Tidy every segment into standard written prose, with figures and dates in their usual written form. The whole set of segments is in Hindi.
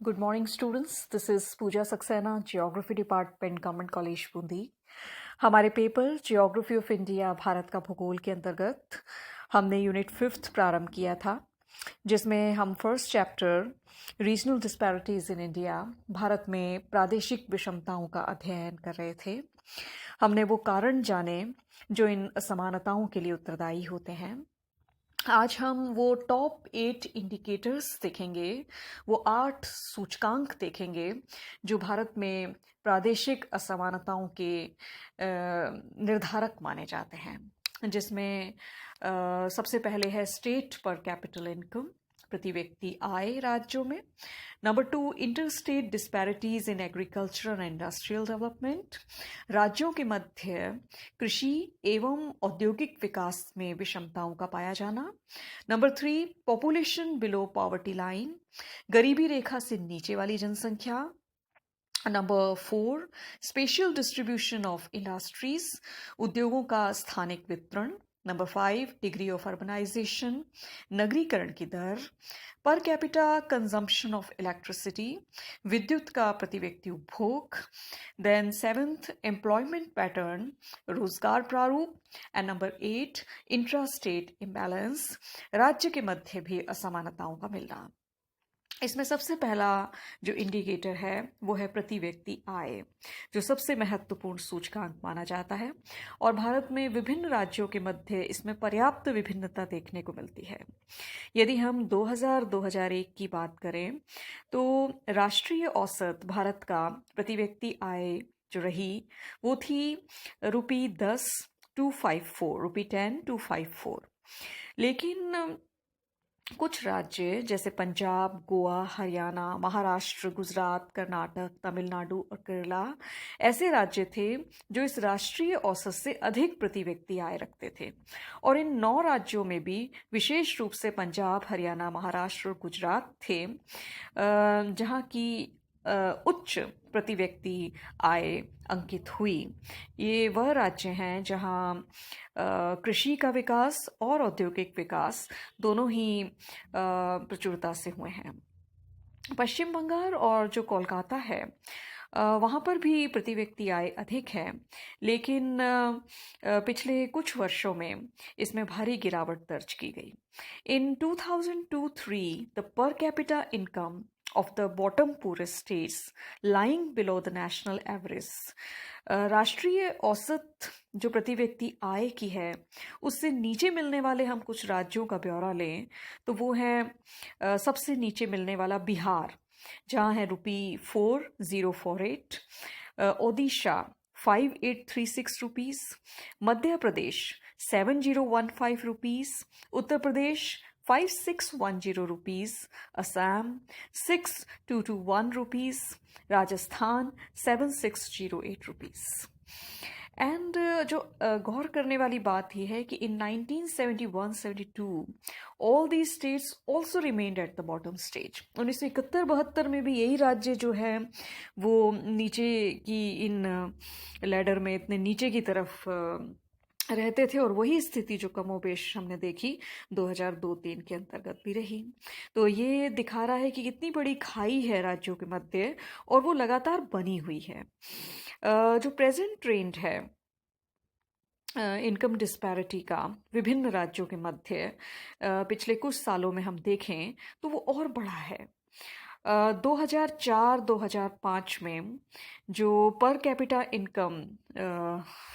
Good morning, students. This is Pooja Saxena, Geography Department, Government College, Bundi. हमारे paper geography of India Bharat का भूगोल के अंतर्गत हमने यूनिट 5th प्रारंभ किया था, जिसमें हम first chapter regional disparities in India Bharat में प्रादेशिक विषमताओं का अध्ययन कर रहे थे। हमने वो कारण जाने जो इन असमानताओं के लिए उत्तरदायी होते हैं। आज हम वो टॉप 8 इंडिकेटर्स देखेंगे, वो 8 सूचकांक देखेंगे जो भारत में प्रादेशिक असमानताओं के निर्धारक माने जाते हैं, जिसमें सबसे पहले है स्टेट पर कैपिटल इनकम, प्रति व्यक्ति आय राज्यों में। Number 2, inter state disparities in agriculture and industrial development, राज्यों के मध्य कृषि एवं औद्योगिक विकास में विषमताओं का पाया जाना। Number 3, population below poverty line, गरीबी रेखा से नीचे वाली जनसंख्या। Number 4, special distribution of industries, उद्योगों का स्थानिक वितरण। नंबर 5, डिग्री ऑफ अर्बनाइजेशन, नगरीकरण की दर। पर कैपिटा कंजम्पशन ऑफ इलेक्ट्रिसिटी, विद्युत का प्रति व्यक्ति उपभोग। देन 7th, एम्प्लॉयमेंट पैटर्न, रोजगार प्रारूप। And number 8, intra state imbalance, राज्य के मध्य भी असमानताओं का मिलना। इसमें सबसे पहला जो इंडिकेटर है वो है प्रति व्यक्ति आय, जो सबसे महत्वपूर्ण सूचकांक माना जाता है, और भारत में विभिन्न राज्यों के मध्य इसमें पर्याप्त विभिन्नता देखने को मिलती है। यदि हम 2000-2001 की बात करें तो राष्ट्रीय औसत भारत का प्रति व्यक्ति आय जो रही वो थी ₹10,254, लेकिन कुछ राज्य जैसे पंजाब, गोवा, हरियाणा, महाराष्ट्र, गुजरात, कर्नाटक, तमिलनाडु और केरला ऐसे राज्य थे जो इस राष्ट्रीय औसत से अधिक प्रति व्यक्ति आय रखते थे। और इन 9 राज्यों में भी विशेष रूप से पंजाब, हरियाणा, महाराष्ट्र और गुजरात थे जहाँ की उच्च प्रति व्यक्ति आय अंकित हुई। ये वह राज्य हैं जहाँ कृषि का विकास और औद्योगिक विकास दोनों ही प्रचुरता से हुए हैं। पश्चिम बंगाल और जो कोलकाता है वहाँ पर भी प्रति व्यक्ति आय अधिक है, लेकिन पिछले कुछ वर्षों में इसमें भारी गिरावट दर्ज की गई। इन 2002-03 the per capita income of the bottom poorest states lying below the national average, राष्ट्रीय औसत जो प्रति व्यक्ति आय की है उससे नीचे मिलने वाले हम कुछ राज्यों का ब्यौरा लें तो वो है सबसे नीचे मिलने वाला बिहार, जहाँ है ₹4048, Odisha 5836 rupees, Madhya Pradesh 7015 rupees, Uttar Pradesh 5610 rupees, Assam 6221 rupees, Rajasthan 7608 rupees. And जो गौर करने वाली बात यह है कि इन 1971-72 all these states also remained at the bottom stage. 1971-72 में भी यही राज्य जो है वो नीचे की इन लैडर में इतने नीचे की तरफ रहते थे, और वही स्थिति जो कमोबेश हमने देखी 2002-03 के अंतर्गत भी रही। तो ये दिखा रहा है कि कितनी बड़ी खाई है राज्यों के मध्य, और वो लगातार बनी हुई है। जो प्रेजेंट ट्रेंड है इनकम डिस्पैरिटी का विभिन्न राज्यों के मध्य पिछले कुछ सालों में हम देखें तो वो और बढ़ा है। 2004-2005 में जो पर कैपिटा इनकम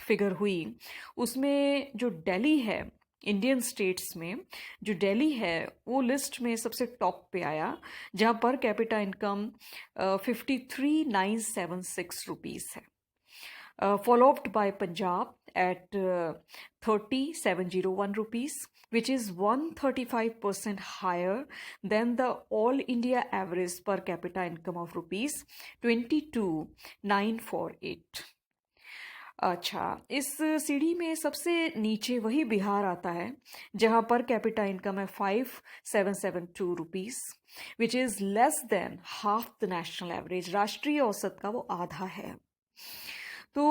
फिगर हुई उसमें जो दिल्ली है, इंडियन स्टेट्स में जो दिल्ली है वो लिस्ट में सबसे टॉप पे आया, जहाँ पर कैपिटा इनकम 53,976 रुपीस है, followed by Punjab at 30,701 rupees, which is 135% higher than the all India average per capita income of rupees 22,948. अच्छा, इस सीढ़ी में सबसे नीचे वही बिहार आता है जहाँ पर कैपिटा इनकम है 5772 rupees, which is less than half the national average, राष्ट्रीय औसत का वो आधा है। तो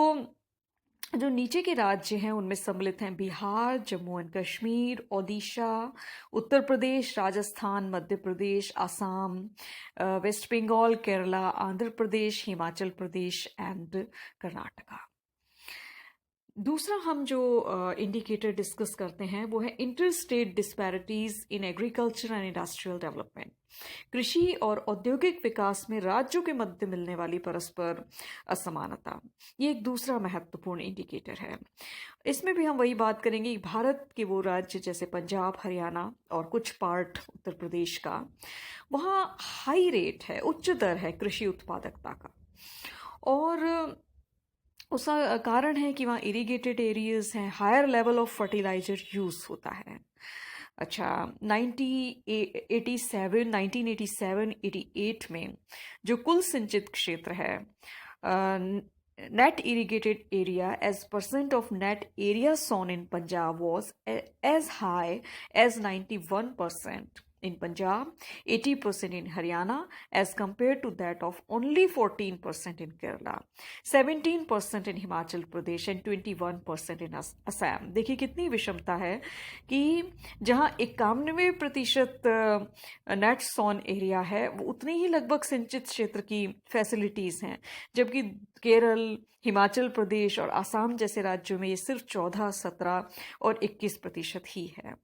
जो नीचे के राज्य हैं उनमें सम्मिलित हैं बिहार, जम्मू एंड कश्मीर, ओडिशा, उत्तर प्रदेश, राजस्थान, मध्य प्रदेश, असम, वेस्ट बंगाल, केरला, आंध्र प्रदेश, हिमाचल प्रदेश एंड कर्नाटका। दूसरा हम जो इंडिकेटर डिस्कस करते हैं वो है inter state disparities in agriculture and industrial development. कृषि और औद्योगिक विकास में राज्यों के मध्य मिलने वाली परस्पर असमानता, ये एक दूसरा महत्वपूर्ण इंडिकेटर है। इसमें भी हम वही बात करेंगे कि भारत के वो राज्य जैसे पंजाब, हरियाणा और कुछ पार्ट उत्तर प्रदेश का, वहाँ हाई रेट है, उच्च दर है कृषि उत्पादकता का, और उसका कारण है कि वहाँ इरिगेटेड एरियाज हैं, higher level of fertiliser use होता है। अच्छा, 1987-88 में जो कुल सिंचित क्षेत्र है, net irrigated area as percent of net area sown in Punjab was as high as 91% in Punjab, 80% in Haryana, as compared to that of only 14% in Kerala, 17% in Himachal Pradesh and 21% in Assam। देखिए कितनी विषमता है कि जहाँ 91% नेट सोन एरिया है, वो उतनी ही लगभग सिंचित क्षेत्र की फैसिलिटीज़ हैं, जबकि केरल, हिमाचल प्रदेश और आसाम जैसे राज्यों में ये सिर्फ 14, 17 और 21% ही है।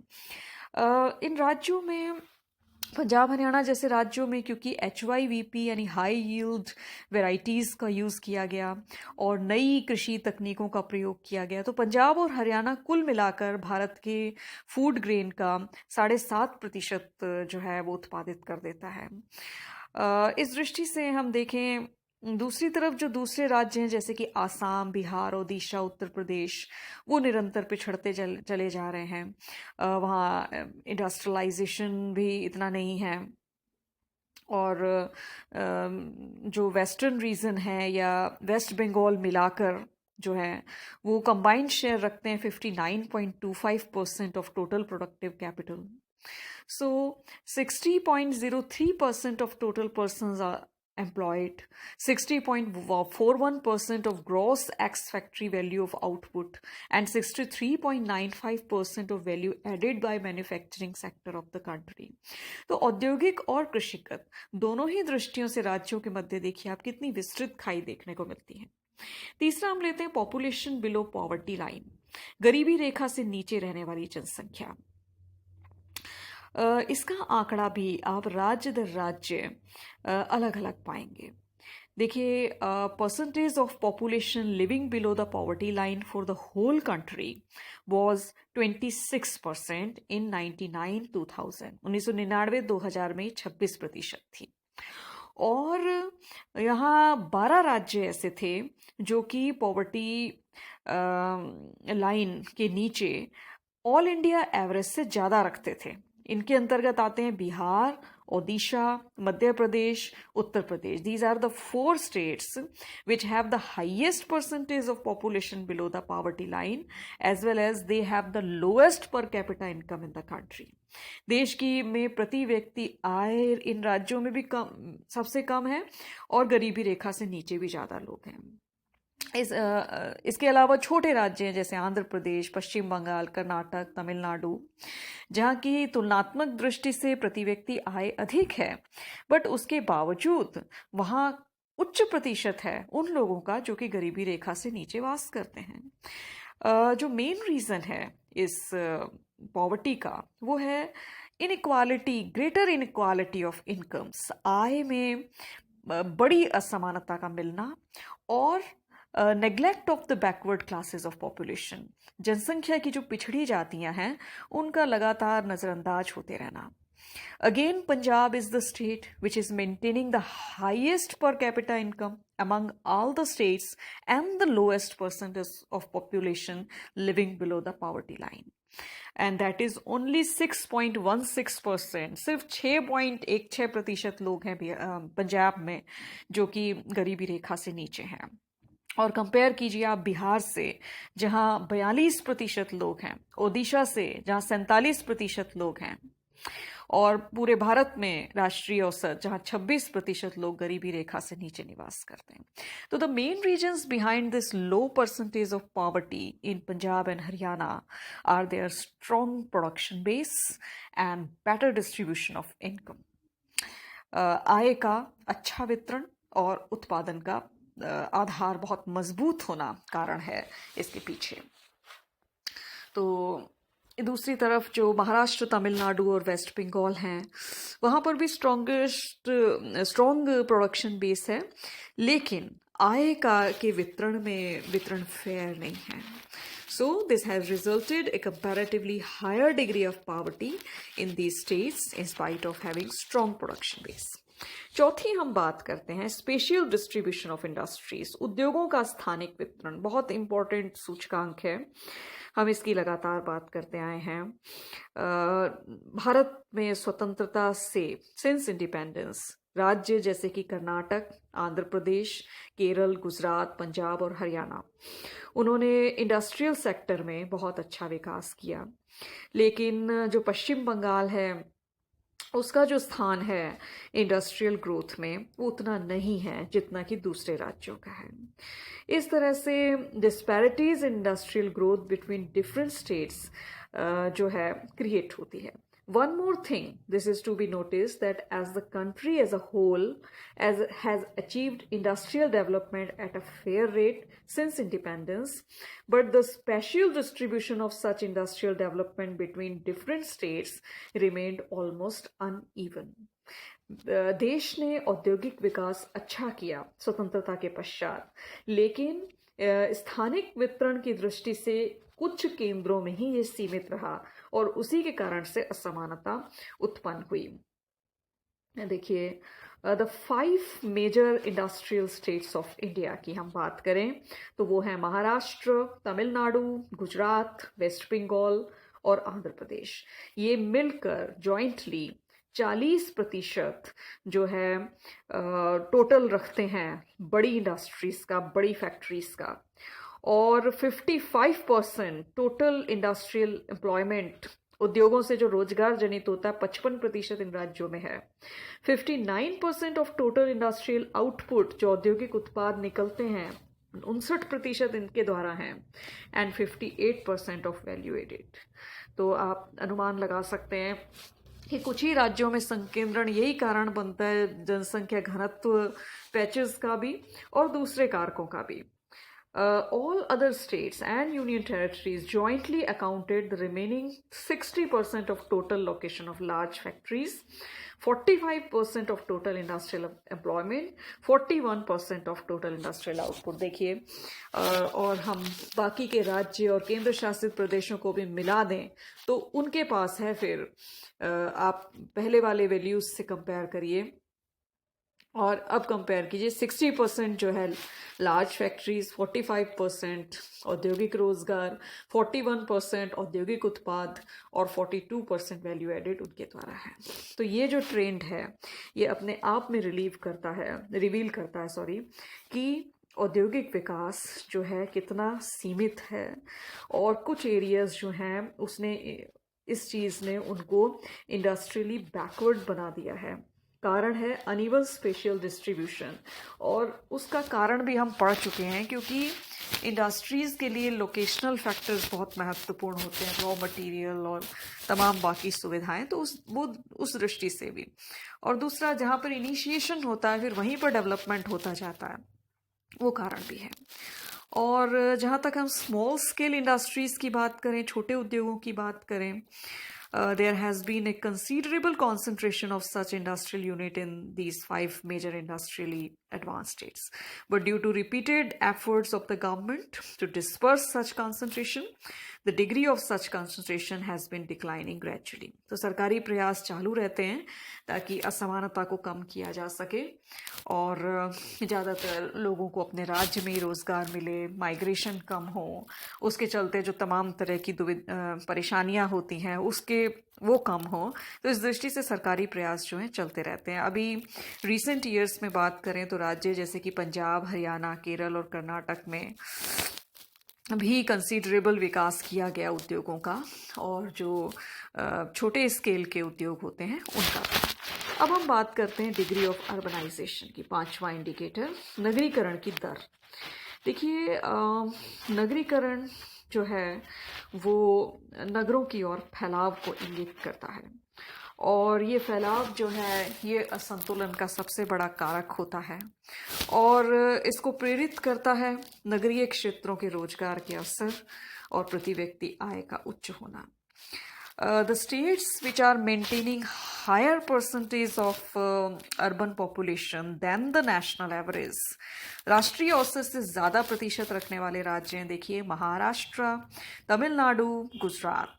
इन राज्यों में, पंजाब हरियाणा जैसे राज्यों में, क्योंकि HYVP यानी हाई यील्ड वेराइटीज़ का यूज़ किया गया और नई कृषि तकनीकों का प्रयोग किया गया, तो पंजाब और हरियाणा कुल मिलाकर भारत के फूड ग्रेन का 7.5% जो है वो उत्पादित कर देता है। इस दृष्टि से हम देखें, दूसरी तरफ जो दूसरे राज्य हैं जैसे कि आसाम, बिहार, ओडिशा, उत्तर प्रदेश, वो निरंतर पिछड़ते चले जा रहे हैं। वहाँ इंडस्ट्रियलाइजेशन भी इतना नहीं है, और जो वेस्टर्न रीजन है या वेस्ट बंगाल मिलाकर जो है वो कंबाइंड शेयर रखते हैं 59.25% of total productive capital. So 60.03% of total persons are employed, 60.41% of gross ex-factory value of output, and 63.95% of value added by manufacturing sector of the country। तो औद्योगिक और कृषिगत दोनों ही दृष्टियों से राज्यों के मध्य देखिए आप कितनी विस्तृत खाई देखने को मिलती है। तीसरा हम लेते हैं पॉपुलेशन बिलो पॉवर्टी लाइन, गरीबी रेखा से नीचे रहने वाली जनसंख्या। इसका आंकड़ा भी आप राज्य दर राज्य अलग अलग पाएंगे। देखिए, percentage of population living below the poverty line for the whole country was 26% in 1999-2000 में 26% थी। और यहाँ 12 राज्य ऐसे थे जो कि पॉवर्टी लाइन के नीचे ऑल इंडिया एवरेज से ज़्यादा रखते थे। इनके अंतर्गत आते हैं Bihar, Odisha, Madhya Pradesh, Uttar Pradesh. These are the 4 states which have the highest percentage of population below the poverty line, as well as they have the lowest per capita income in the country। देश की में प्रति व्यक्ति आय इन राज्यों में भी सबसे कम है और गरीबी रेखा से नीचे भी ज़्यादा लोग हैं। इसके अलावा छोटे राज्य हैं जैसे आंध्र प्रदेश, पश्चिम बंगाल, कर्नाटक, तमिलनाडु, जहाँ की तुलनात्मक दृष्टि से प्रति व्यक्ति आय अधिक है, बट उसके बावजूद वहाँ उच्च प्रतिशत है उन लोगों का जो कि गरीबी रेखा से नीचे वास करते हैं। जो मेन रीज़न है इस पॉवर्टी का वो है inequality, greater inequality of incomes, आय में बड़ी असमानता का मिलना, और neglect of the backward classes of population, जनसंख्या की जो पिछड़ी जातियां हैं उनका लगातार नज़रअंदाज होते रहना। Again Punjab is the state which is maintaining the highest per capita income among all the states and the lowest percentage of population living below the poverty line, and that is only 6.16%। सिर्फ 6.16% लोग हैं पंजाब में जो कि गरीबी रेखा से नीचे हैं। और कंपेयर कीजिए आप बिहार से जहां 42% लोग हैं, ओडिशा से जहां 47% लोग हैं, और पूरे भारत में राष्ट्रीय औसत जहां 26% लोग गरीबी रेखा से नीचे निवास करते हैं। तो the main reasons behind this low percentage of poverty in Punjab and Haryana are their strong production base and better distribution of income. आय का अच्छा वितरण और उत्पादन का आधार बहुत मजबूत होना कारण है इसके पीछे। तो दूसरी तरफ जो महाराष्ट्र, तमिलनाडु और वेस्ट बंगाल हैं, वहाँ पर भी स्ट्रॉन्ग प्रोडक्शन बेस है, लेकिन आय के वितरण फेयर नहीं है। So this has resulted a comparatively higher degree of poverty in these states in spite of having strong production base. चौथी हम बात करते हैं स्पेशियल डिस्ट्रीब्यूशन ऑफ इंडस्ट्रीज, उद्योगों का स्थानिक वितरण। बहुत इंपॉर्टेंट सूचकांक है, हम इसकी लगातार बात करते आए हैं। भारत में स्वतंत्रता से सिंस इंडिपेंडेंस राज्य जैसे कि कर्नाटक, आंध्र प्रदेश, केरल, गुजरात, पंजाब और हरियाणा, उन्होंने इंडस्ट्रियल सेक्टर में बहुत अच्छा विकास किया। लेकिन जो पश्चिम बंगाल है, उसका जो स्थान है इंडस्ट्रियल ग्रोथ में वो उतना नहीं है जितना कि दूसरे राज्यों का है। इस तरह से disparities in industrial growth between different states जो है क्रिएट होती है। One more thing, this is to be noticed, that as the country as a whole has achieved industrial development at a fair rate since independence, but the spatial distribution of such industrial development between different states remained almost uneven. देश ने औद्योगिक विकास अच्छा किया स्वतंत्रता के पश्चात, लेकिन स्थानिक वितरण की दृष्टि से कुछ केंद्रों में ही ये सीमित रहा और उसी के कारण से असमानता उत्पन्न हुई। देखिए, the 5 major industrial states of India की हम बात करें तो वो है महाराष्ट्र, तमिलनाडु, गुजरात, वेस्ट बंगाल और आंध्र प्रदेश। ये मिलकर जॉइंटली 40% जो है टोटल रखते हैं बड़ी इंडस्ट्रीज का, बड़ी फैक्ट्रीज का, और 55% टोटल इंडस्ट्रियल एम्प्लॉयमेंट, उद्योगों से जो रोजगार जनित होता है, 55% इन राज्यों में है। 59% ऑफ टोटल इंडस्ट्रियल आउटपुट, जो औद्योगिक उत्पाद निकलते हैं, 59% इनके द्वारा हैं, एंड 58% ऑफ वैल्यू एडेड। तो आप अनुमान लगा सकते हैं कि कुछ ही राज्यों में संकेंद्रण यही कारण बनता है, जनसंख्या घनत्व, पैचेस का भी और दूसरे कारकों का भी। All other states and union territories jointly accounted the remaining 60% of total location of large factories, 45% of total industrial employment, 41% of total industrial output। देखिए, और हम बाकी के राज्य और केंद्र शासित प्रदेशों को भी मिला दें तो उनके पास है, फिर आप पहले वाले वैल्यूज से कंपेयर करिए और अब कंपेयर कीजिए। 60% जो है लार्ज फैक्ट्रीज, 45% औद्योगिक रोजगार, 41% औद्योगिक उत्पाद और 42% वैल्यू एडेड उनके द्वारा है। तो ये जो ट्रेंड है ये अपने आप में रिवील करता है कि औद्योगिक विकास जो है कितना सीमित है, और कुछ एरियाज जो हैं उसने इस चीज़ ने उनको इंडस्ट्रियली बैकवर्ड बना दिया है। कारण है अनइवन स्पेशियल डिस्ट्रीब्यूशन, और उसका कारण भी हम पढ़ चुके हैं, क्योंकि इंडस्ट्रीज़ के लिए लोकेशनल फैक्टर्स बहुत महत्वपूर्ण होते हैं, रॉ मटेरियल और तमाम बाकी सुविधाएं, तो उस दृष्टि से भी। और दूसरा, जहाँ पर इनिशिएशन होता है फिर वहीं पर डेवलपमेंट होता जाता है, वो कारण भी है। और जहाँ तक हम स्मॉल स्केल इंडस्ट्रीज़ की बात करें, छोटे उद्योगों की बात करें, there has been a considerable concentration of such industrial unit in these 5 major industrially advanced states. But due to repeated efforts of the government to disperse such concentration, the degree of such concentration has been declining gradually. तो सरकारी प्रयास चालू रहते हैं ताकि असमानता को कम किया जा सके और ज़्यादातर लोगों को अपने राज्य में ही रोज़गार मिले, माइग्रेशन कम हो, उसके चलते जो तमाम तरह की परेशानियां होती हैं उसके वो कम हो। तो इस दृष्टि से सरकारी प्रयास जो हैं चलते रहते हैं। अभी रिसेंट ईयर्स में बात करें तो राज्य जैसे कि पंजाब, हरियाणा, केरल और कर्नाटक में भी कंसीडरेबल विकास किया गया उद्योगों का, और जो छोटे स्केल के उद्योग होते हैं उनका भी। अब हम बात करते हैं डिग्री ऑफ अर्बनाइजेशन की। पांचवा इंडिकेटर, नगरीकरण की दर। देखिए, नगरीकरण जो है वो नगरों की ओर फैलाव को इंगित करता है, और ये फैलाव जो है ये असंतुलन का सबसे बड़ा कारक होता है, और इसको प्रेरित करता है नगरीय क्षेत्रों के रोजगार के अवसर और प्रति व्यक्ति आय का उच्च होना। The states which are maintaining higher percentage of urban population than the national average, राष्ट्रीय औसत से ज़्यादा प्रतिशत रखने वाले राज्य हैं। देखिए, महाराष्ट्र, तमिलनाडु, गुजरात,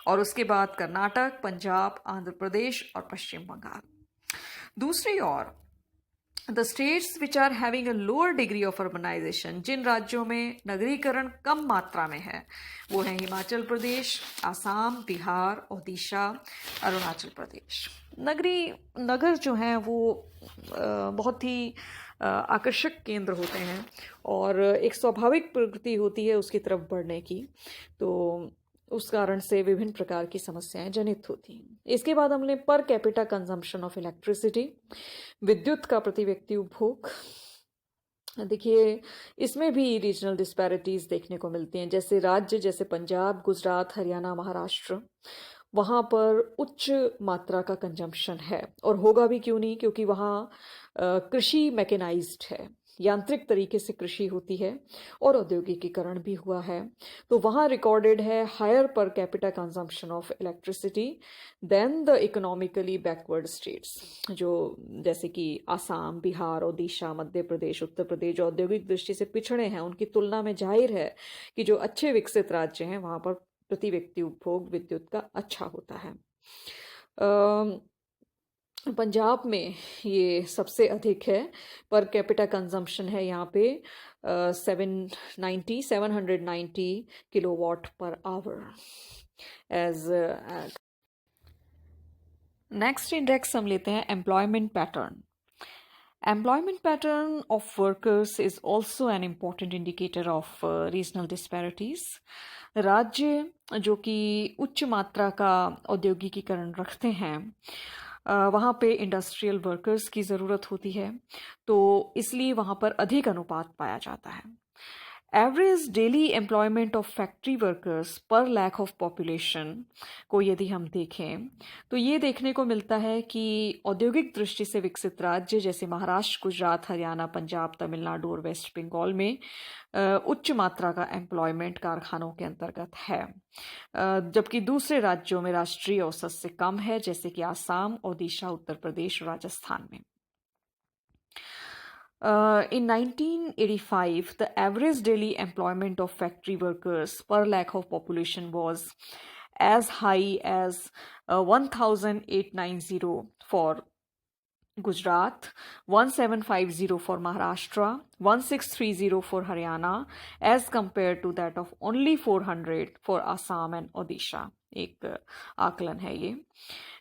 और उसके बाद कर्नाटक, पंजाब, आंध्र प्रदेश और पश्चिम बंगाल। दूसरी ओर the states which are having a lower degree of urbanisation, जिन राज्यों में नगरीकरण कम मात्रा में है, वो है हिमाचल प्रदेश, आसाम, बिहार, ओडिशा, अरुणाचल प्रदेश। नगर जो हैं वो बहुत ही आकर्षक केंद्र होते हैं, और एक स्वाभाविक प्रवृत्ति होती है उसकी तरफ बढ़ने की, तो उस कारण से विभिन्न प्रकार की समस्याएं जनित होती हैं। इसके बाद हमने पर कैपिटा कंजम्पशन ऑफ इलेक्ट्रिसिटी, विद्युत का प्रति व्यक्ति उपभोग। देखिए, इसमें भी रीजनल डिस्पैरिटीज देखने को मिलती हैं। जैसे राज्य जैसे पंजाब, गुजरात, हरियाणा, महाराष्ट्र, वहाँ पर उच्च मात्रा का कंजम्पशन है, और होगा भी क्यों नहीं, क्योंकि वहाँ कृषि मैकेनाइज्ड है, यांत्रिक तरीके से कृषि होती है, और औद्योगिकीकरण भी हुआ है। तो वहाँ रिकॉर्डेड है higher per capita consumption of electricity than the economically backward states, जो जैसे कि आसाम, बिहार, ओडिशा, मध्य प्रदेश, उत्तर प्रदेश, जो औद्योगिक दृष्टि से पिछड़े हैं, उनकी तुलना में जाहिर है कि जो अच्छे विकसित राज्य हैं वहाँ पर प्रति व्यक्ति उपभोग विद्युत का अच्छा होता है। पंजाब में ये सबसे अधिक है, पर कैपिटा कंजम्पशन है यहाँ पे 790 kilowatt per hour as. Next index हम लेते हैं employment pattern. Employment pattern of workers is also an important indicator of regional disparities. राज्य जो कि उच्च मात्रा का औद्योगिकीकरण रखते हैं, वहाँ पे इंडस्ट्रियल वर्कर्स की ज़रूरत होती है, तो इसलिए वहाँ पर अधिक अनुपात पाया जाता है। Average daily employment of factory workers पर लैख ऑफ पॉपुलेशन को यदि हम देखें, तो ये देखने को मिलता है कि औद्योगिक दृष्टि से विकसित राज्य जैसे महाराष्ट्र, गुजरात, हरियाणा, पंजाब, तमिलनाडु और वेस्ट बंगाल में उच्च मात्रा का एम्प्लॉयमेंट कारखानों के अंतर्गत है, जबकि दूसरे राज्यों में राष्ट्रीय औसत से कम है, जैसे कि आसाम, ओडिशा, उत्तर प्रदेश, राजस्थान में। In 1985, the average daily employment of factory workers per lakh of population was as high as 1,890 for Gujarat, 1,750 for Maharashtra, 1,630 for Haryana, as compared to that of only 400 for Assam and Odisha. एक आकलन है ये।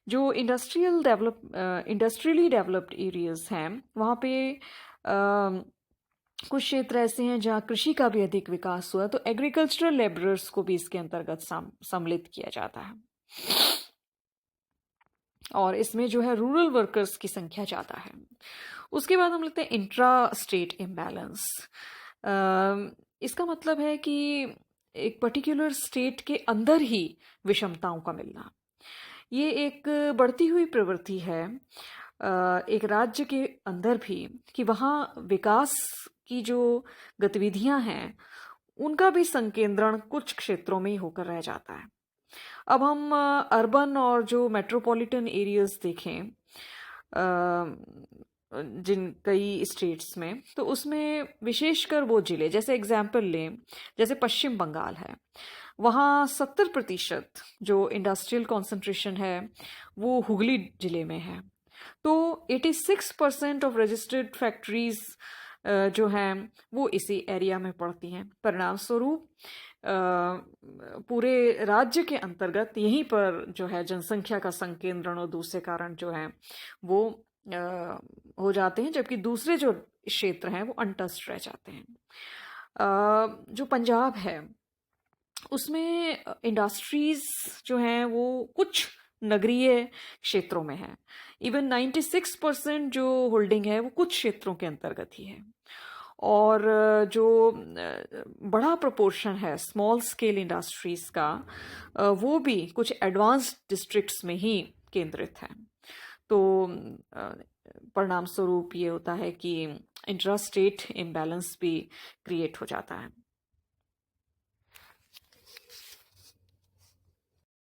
जो इंडस्ट्रियली डेवलप्ड एरियाज हैं, वहाँ पे कुछ क्षेत्र ऐसे हैं जहाँ कृषि का भी अधिक विकास हुआ, तो एग्रीकल्चरल लेबरर्स को भी इसके अंतर्गत सम्मिलित किया जाता है, और इसमें जो है रूरल वर्कर्स की संख्या ज़्यादा है। उसके बाद हम लेते हैं इंट्रा स्टेट इम्बैलेंस। इसका मतलब है कि एक पर्टिकुलर स्टेट के अंदर ही विषमताओं का मिलना। ये एक बढ़ती हुई प्रवृत्ति है एक राज्य के अंदर भी, कि वहाँ विकास की जो गतिविधियां हैं उनका भी संकेंद्रण कुछ क्षेत्रों में ही होकर रह जाता है। अब हम अर्बन और जो मेट्रोपॉलिटन एरियाज देखें जिन कई स्टेट्स में, तो उसमें विशेषकर वो जिले, जैसे एग्जाम्पल लें, जैसे पश्चिम बंगाल है, वहाँ 70% जो इंडस्ट्रियल कॉन्सेंट्रेशन है वो हुगली जिले में है। तो 86% ऑफ रजिस्टर्ड फैक्ट्रीज जो हैं वो इसी एरिया में पड़ती हैं। परिणाम स्वरूप पूरे राज्य के अंतर्गत यहीं पर जो है जनसंख्या का संकेंद्रण और दूसरे कारण जो हैं वो हो जाते हैं, जबकि दूसरे जो क्षेत्र हैं वो अनटच्ड रह जाते हैं। जो पंजाब है उसमें इंडस्ट्रीज जो हैं वो कुछ नगरीय क्षेत्रों में है। इवन 96% जो होल्डिंग है वो कुछ क्षेत्रों के अंतर्गत ही है। और जो बड़ा प्रोपोर्शन है स्मॉल स्केल इंडस्ट्रीज का, वो भी कुछ एडवांस्ड डिस्ट्रिक्ट्स में ही केंद्रित है। तो परिणाम स्वरूप ये होता है कि इंट्रा स्टेट इम्बैलेंस भी क्रिएट हो जाता है।